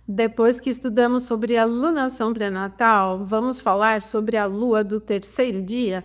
Depois que estudamos sobre a lunação pré-natal, vamos falar sobre a lua do terceiro dia?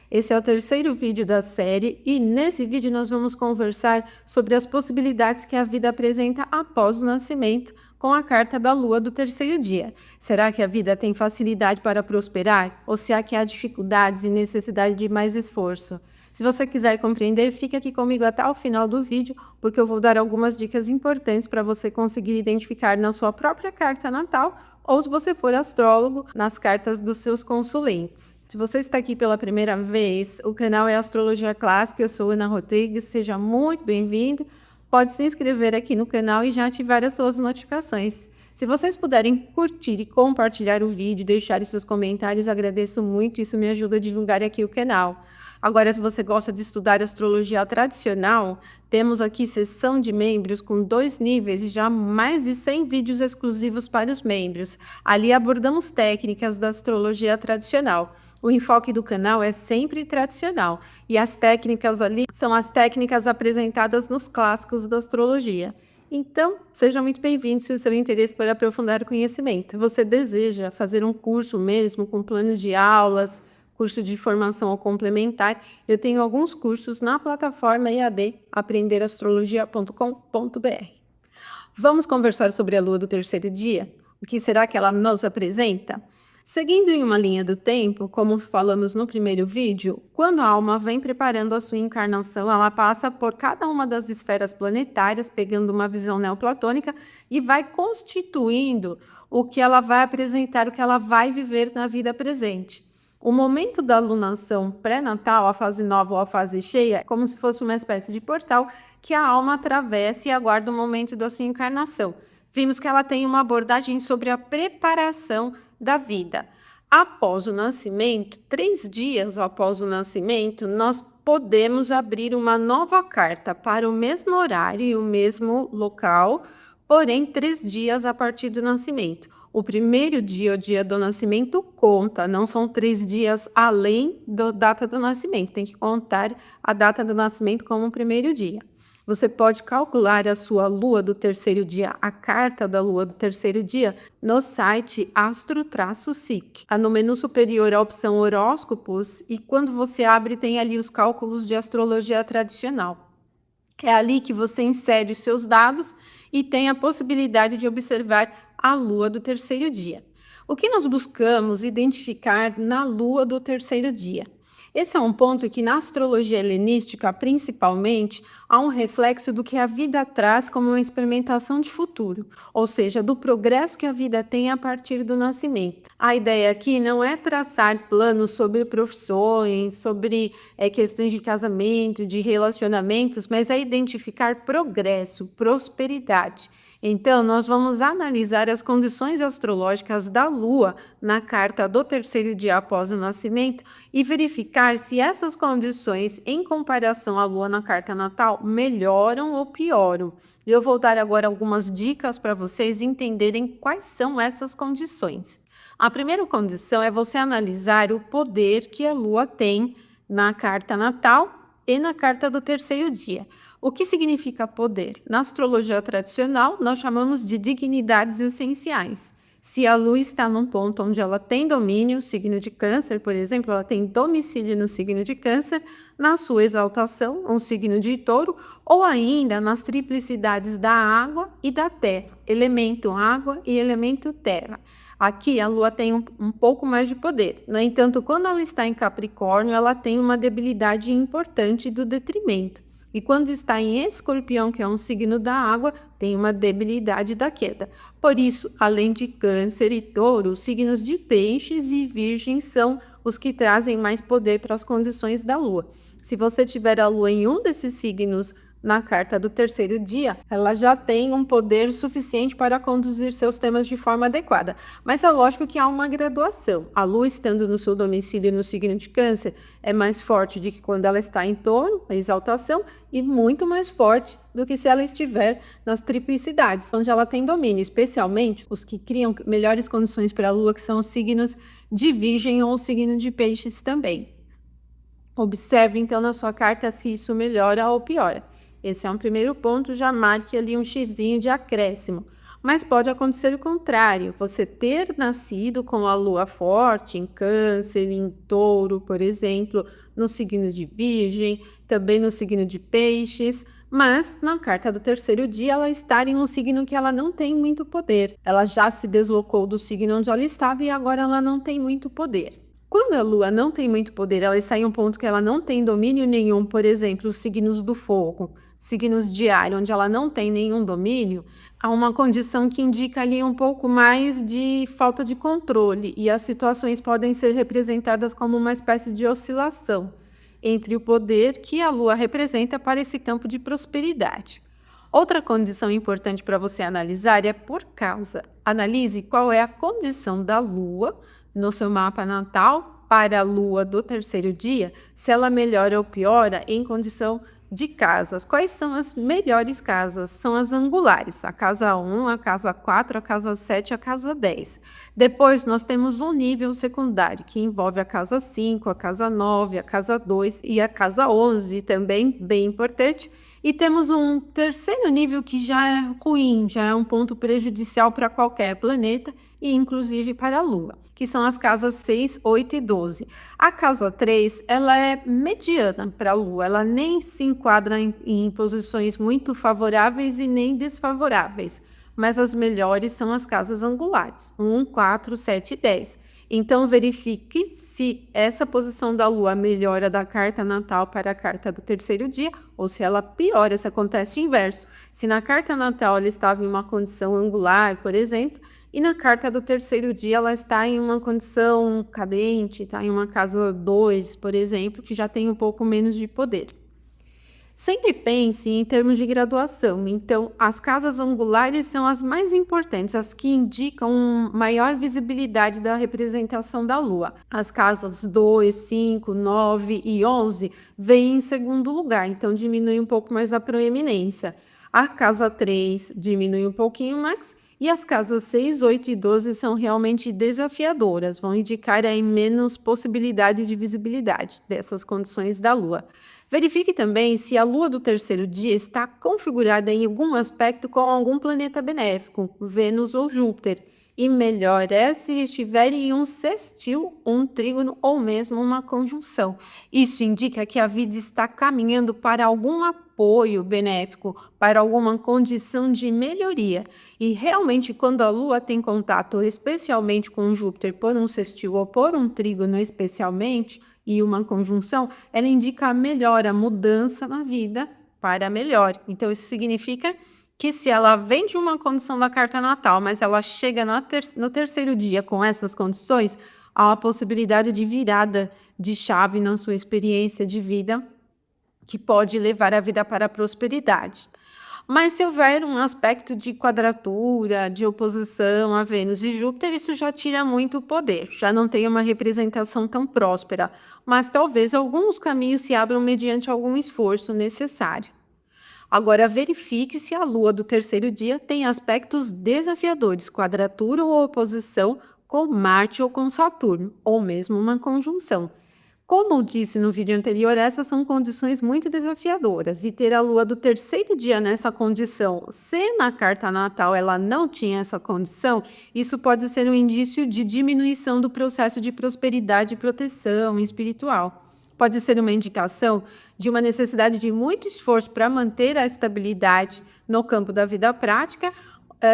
Esse é o terceiro vídeo da série e nesse vídeo nós vamos conversar sobre as possibilidades que a vida apresenta após o nascimento com a carta da lua do terceiro dia. Será que a vida tem facilidade para prosperar ou será que há dificuldades e necessidade de mais esforço? Se você quiser compreender, fique aqui comigo até o final do vídeo, porque eu vou dar algumas dicas importantes para você conseguir identificar na sua própria carta natal ou, se você for astrólogo, nas cartas dos seus consulentes. Se você está aqui pela primeira vez, o canal é Astrologia Clássica, eu sou Ana Rodrigues, seja muito bem-vindo. Pode se inscrever aqui no canal e já ativar as suas notificações. Se vocês puderem curtir e compartilhar o vídeo, deixar seus comentários, agradeço muito, isso me ajuda a divulgar aqui o canal. Agora, se você gosta de estudar astrologia tradicional, temos aqui seção de membros com 2 níveis e já mais de 100 vídeos exclusivos para os membros. Ali abordamos técnicas da astrologia tradicional. O enfoque do canal é sempre tradicional e as técnicas ali são as técnicas apresentadas nos clássicos da astrologia. Então, seja muito bem-vindo se o seu interesse for aprofundar o conhecimento. Você deseja fazer um curso mesmo com planos de aulas, curso de formação ou complementar, eu tenho alguns cursos na plataforma EAD aprenderastrologia.com.br. Vamos conversar sobre a lua do terceiro dia? O que será que ela nos apresenta? Seguindo em uma linha do tempo, como falamos no primeiro vídeo, quando a alma vem preparando a sua encarnação, ela passa por cada uma das esferas planetárias, pegando uma visão neoplatônica e vai constituindo o que ela vai apresentar, o que ela vai viver na vida presente. O momento da lunação pré-natal, a fase nova ou a fase cheia, é como se fosse uma espécie de portal que a alma atravessa e aguarda o momento da sua encarnação. Vimos que ela tem uma abordagem sobre a preparação da vida. Após o nascimento, 3 dias após o nascimento, nós podemos abrir uma nova carta para o mesmo horário e o mesmo local, porém 3 dias a partir do nascimento. O primeiro dia, o dia do nascimento, conta, não são 3 dias além da data do nascimento, tem que contar a data do nascimento como o primeiro dia. Você pode calcular a sua lua do terceiro dia, a carta da lua do terceiro dia, no site Astro-SIC. No menu superior a opção horóscopos e quando você abre tem ali os cálculos de astrologia tradicional. É ali que você insere os seus dados e tem a possibilidade de observar a lua do terceiro dia. O que nós buscamos identificar na lua do terceiro dia? Esse é um ponto que na astrologia helenística, principalmente, há um reflexo do que a vida traz como uma experimentação de futuro, ou seja, do progresso que a vida tem a partir do nascimento. A ideia aqui não é traçar planos sobre profissões, sobre questões de casamento, de relacionamentos, mas é identificar progresso, prosperidade. Então, nós vamos analisar as condições astrológicas da Lua na carta do terceiro dia após o nascimento e verificar se essas condições, em comparação à Lua na carta natal, melhoram ou pioram. Eu vou dar agora algumas dicas para vocês entenderem quais são essas condições. A primeira condição é você analisar o poder que a Lua tem na carta natal e na carta do terceiro dia. O que significa poder? Na astrologia tradicional, nós chamamos de dignidades essenciais. Se a Lua está num ponto onde ela tem domínio, signo de Câncer, por exemplo, ela tem domicílio no signo de Câncer, na sua exaltação, um signo de Touro, ou ainda nas triplicidades da água e da terra, elemento água e elemento terra. Aqui a Lua tem um pouco mais de poder. No entanto, quando ela está em Capricórnio, ela tem uma debilidade importante do detrimento. E quando está em Escorpião, que é um signo da água, tem uma debilidade da queda. Por isso, além de Câncer e Touro, os signos de Peixes e Virgem são os que trazem mais poder para as condições da Lua. Se você tiver a Lua em um desses signos na carta do terceiro dia, ela já tem um poder suficiente para conduzir seus temas de forma adequada. Mas é lógico que há uma graduação. A Lua estando no seu domicílio no signo de Câncer é mais forte do que quando ela está em Touro, a exaltação, e muito mais forte do que se ela estiver nas triplicidades, onde ela tem domínio, especialmente os que criam melhores condições para a Lua, que são os signos de Virgem ou o signo de Peixes também. Observe então na sua carta se isso melhora ou piora. Esse é um primeiro ponto, já marque ali um xizinho de acréscimo. Mas pode acontecer o contrário, você ter nascido com a lua forte em Câncer, em Touro, por exemplo, no signo de Virgem, também no signo de Peixes, mas na carta do terceiro dia ela estar em um signo que ela não tem muito poder. Ela já se deslocou do signo onde ela estava e agora ela não tem muito poder. Quando a lua não tem muito poder, ela está em um ponto que ela não tem domínio nenhum, por exemplo, os signos do fogo, signos de ar, onde ela não tem nenhum domínio, há uma condição que indica ali um pouco mais de falta de controle, e as situações podem ser representadas como uma espécie de oscilação entre o poder que a lua representa para esse campo de prosperidade. Outra condição importante para você analisar é por causa. Analise qual é a condição da lua no seu mapa natal para a lua do terceiro dia, se ela melhora ou piora em condição de casas. Quais são as melhores casas? São as angulares, a casa 1, a casa 4, a casa 7 e a casa 10. Depois nós temos um nível secundário, que envolve a casa 5, a casa 9, a casa 2 e a casa 11, também bem importante. E temos um terceiro nível que já é ruim, já é um ponto prejudicial para qualquer planeta e inclusive para a Lua, que são as casas 6, 8 e 12. A casa 3, ela é mediana para a Lua, ela nem se enquadra em posições muito favoráveis e nem desfavoráveis, mas as melhores são as casas angulares, 1, 4, 7 e 10. Então, verifique se essa posição da Lua melhora da carta natal para a carta do terceiro dia, ou se ela piora, se acontece o inverso. Se na carta natal ela estava em uma condição angular, por exemplo, e na carta do terceiro dia ela está em uma condição cadente, está em uma casa 2, por exemplo, que já tem um pouco menos de poder. Sempre pense em termos de graduação, então as casas angulares são as mais importantes, as que indicam maior visibilidade da representação da Lua. As casas 2, 5, 9 e 11 vêm em segundo lugar, então diminui um pouco mais a proeminência. A casa 3 diminui um pouquinho mais e as casas 6, 8 e 12 são realmente desafiadoras, vão indicar aí menos possibilidade de visibilidade dessas condições da Lua. Verifique também se a lua do terceiro dia está configurada em algum aspecto com algum planeta benéfico, Vênus ou Júpiter. E melhor é se estiver em um sextil, um trígono ou mesmo uma conjunção. Isso indica que a vida está caminhando para algum apoio benéfico, para alguma condição de melhoria. E realmente, quando a Lua tem contato, especialmente com Júpiter, por um sextil ou por um trígono especialmente, e uma conjunção, ela indica a melhora, a mudança na vida para melhor. Então, isso significa que se ela vem de uma condição da carta natal, mas ela chega no terceiro dia com essas condições, há uma possibilidade de virada de chave na sua experiência de vida, que pode levar a vida para a prosperidade. Mas se houver um aspecto de quadratura, de oposição a Vênus e Júpiter, isso já tira muito o poder, já não tem uma representação tão próspera, mas talvez alguns caminhos se abram mediante algum esforço necessário. Agora, verifique se a Lua do terceiro dia tem aspectos desafiadores, quadratura ou oposição com Marte ou com Saturno, ou mesmo uma conjunção. Como disse no vídeo anterior, essas são condições muito desafiadoras, e ter a lua do terceiro dia nessa condição, se na carta natal ela não tinha essa condição, isso pode ser um indício de diminuição do processo de prosperidade e proteção espiritual. Pode ser uma indicação de uma necessidade de muito esforço para manter a estabilidade no campo da vida prática,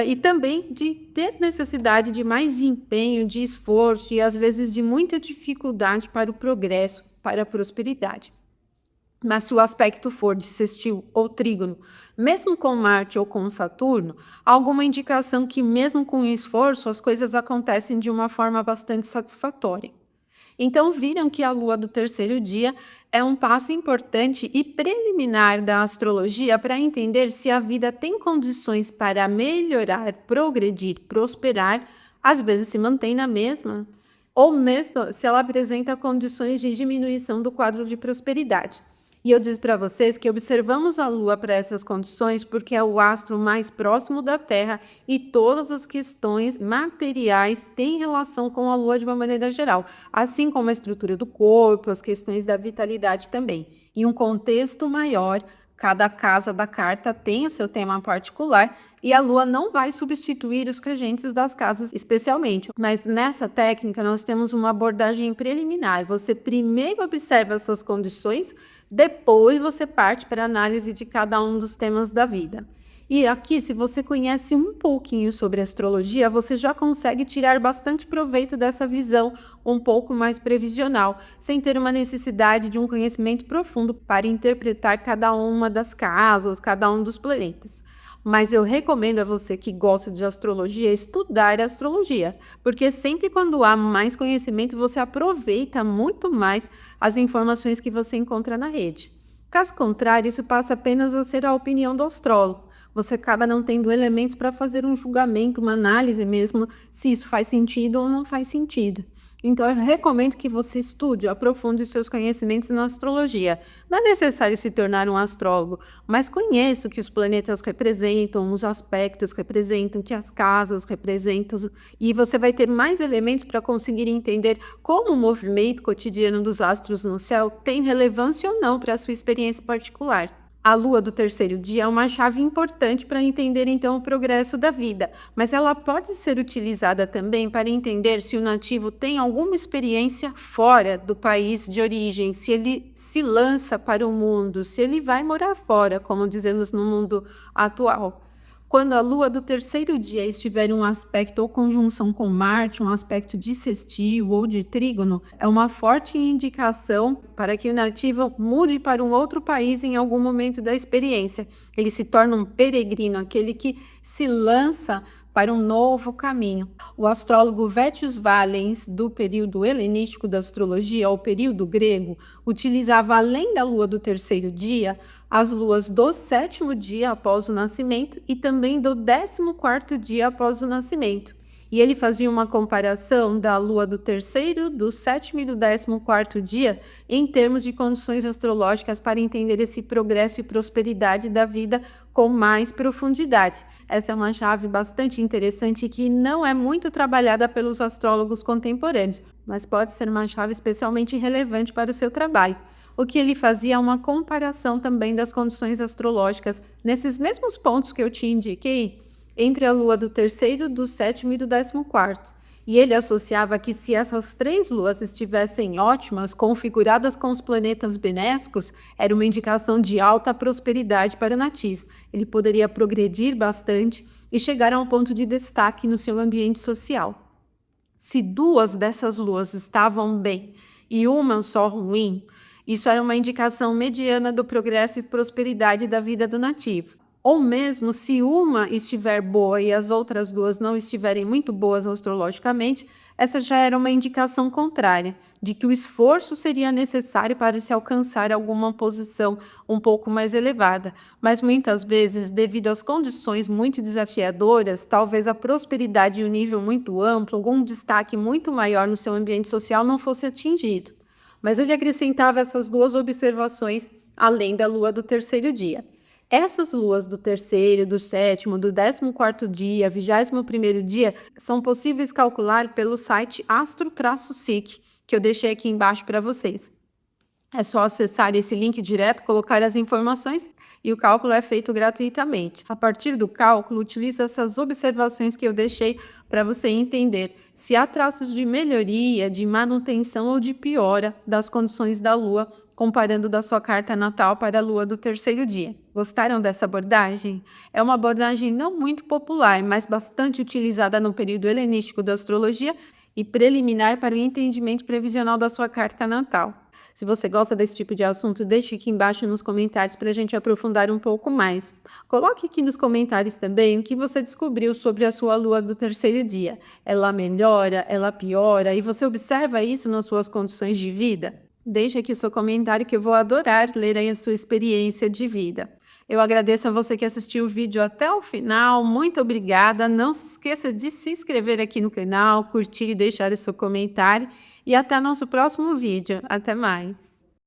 e também de ter necessidade de mais empenho, de esforço e às vezes de muita dificuldade para o progresso, para a prosperidade. Mas se o aspecto for de sextil ou trígono, mesmo com Marte ou com Saturno, há alguma indicação que mesmo com esforço as coisas acontecem de uma forma bastante satisfatória. Então, viram que a lua do terceiro dia é um passo importante e preliminar da astrologia para entender se a vida tem condições para melhorar, progredir, prosperar, às vezes se mantém na mesma, ou mesmo se ela apresenta condições de diminuição do quadro de prosperidade. E eu disse para vocês que observamos a Lua para essas condições porque é o astro mais próximo da Terra e todas as questões materiais têm relação com a Lua de uma maneira geral, assim como a estrutura do corpo, as questões da vitalidade também. E um contexto maior Cada casa da carta tem o seu tema particular e a lua não vai substituir os regentes das casas especialmente. Mas nessa técnica nós temos uma abordagem preliminar. Você primeiro observa essas condições, depois você parte para a análise de cada um dos temas da vida. E aqui, se você conhece um pouquinho sobre astrologia, você já consegue tirar bastante proveito dessa visão um pouco mais previsional, sem ter uma necessidade de um conhecimento profundo para interpretar cada uma das casas, cada um dos planetas. Mas eu recomendo a você que gosta de astrologia estudar astrologia, porque sempre quando há mais conhecimento, você aproveita muito mais as informações que você encontra na rede. Caso contrário, isso passa apenas a ser a opinião do astrólogo. Você acaba não tendo elementos para fazer um julgamento, uma análise mesmo, se isso faz sentido ou não faz sentido. Então, eu recomendo que você estude, aprofunde os seus conhecimentos na astrologia. Não é necessário se tornar um astrólogo, mas conheça o que os planetas representam, os aspectos representam, o que as casas representam, e você vai ter mais elementos para conseguir entender como o movimento cotidiano dos astros no céu tem relevância ou não para a sua experiência particular. A lua do terceiro dia é uma chave importante para entender então o progresso da vida, mas ela pode ser utilizada também para entender se o nativo tem alguma experiência fora do país de origem, se ele se lança para o mundo, se ele vai morar fora, como dizemos no mundo atual. Quando a lua do terceiro dia estiver em um aspecto ou conjunção com Marte, um aspecto de sextil ou de trígono, é uma forte indicação para que o nativo mude para um outro país em algum momento da experiência. Ele se torna um peregrino, aquele que se lança para um novo caminho. O astrólogo Vettius Valens, do período helenístico da astrologia, ou período grego, utilizava, além da lua do terceiro dia, as luas do sétimo dia após o nascimento e também do 14º dia após o nascimento. E ele fazia uma comparação da lua do terceiro, do sétimo e do 14º dia em termos de condições astrológicas para entender esse progresso e prosperidade da vida com mais profundidade. Essa é uma chave bastante interessante que não é muito trabalhada pelos astrólogos contemporâneos, mas pode ser uma chave especialmente relevante para o seu trabalho. O que ele fazia é uma comparação também das condições astrológicas nesses mesmos pontos que eu te indiquei, entre a lua do terceiro, do sétimo e do 14º. E ele associava que se essas três luas estivessem ótimas, configuradas com os planetas benéficos, era uma indicação de alta prosperidade para o nativo. Ele poderia progredir bastante e chegar a um ponto de destaque no seu ambiente social. Se duas dessas luas estavam bem e uma só ruim, isso era uma indicação mediana do progresso e prosperidade da vida do nativo. Ou mesmo se uma estiver boa e as outras duas não estiverem muito boas astrologicamente, essa já era uma indicação contrária, de que o esforço seria necessário para se alcançar alguma posição um pouco mais elevada. Mas muitas vezes, devido às condições muito desafiadoras, talvez a prosperidade em um nível muito amplo, algum destaque muito maior no seu ambiente social não fosse atingido. Mas ele acrescentava essas duas observações além da lua do terceiro dia. Essas luas do terceiro, do sétimo, do 14º dia, 21º dia, são possíveis calcular pelo site Astro-SIC, que eu deixei aqui embaixo para vocês. É só acessar esse link direto, colocar as informações e o cálculo é feito gratuitamente. A partir do cálculo, utilize essas observações que eu deixei para você entender se há traços de melhoria, de manutenção ou de piora das condições da Lua, comparando da sua carta natal para a Lua do terceiro dia. Gostaram dessa abordagem? É uma abordagem não muito popular, mas bastante utilizada no período helenístico da astrologia e preliminar para o entendimento previsional da sua carta natal. Se você gosta desse tipo de assunto, deixe aqui embaixo nos comentários para a gente aprofundar um pouco mais. Coloque aqui nos comentários também o que você descobriu sobre a sua lua do terceiro dia. Ela melhora, ela piora, e você observa isso nas suas condições de vida? Deixe aqui o seu comentário que eu vou adorar ler aí a sua experiência de vida. Eu agradeço a você que assistiu o vídeo até o final, muito obrigada. Não se esqueça de se inscrever aqui no canal, curtir e deixar o seu comentário. E até nosso próximo vídeo. Até mais!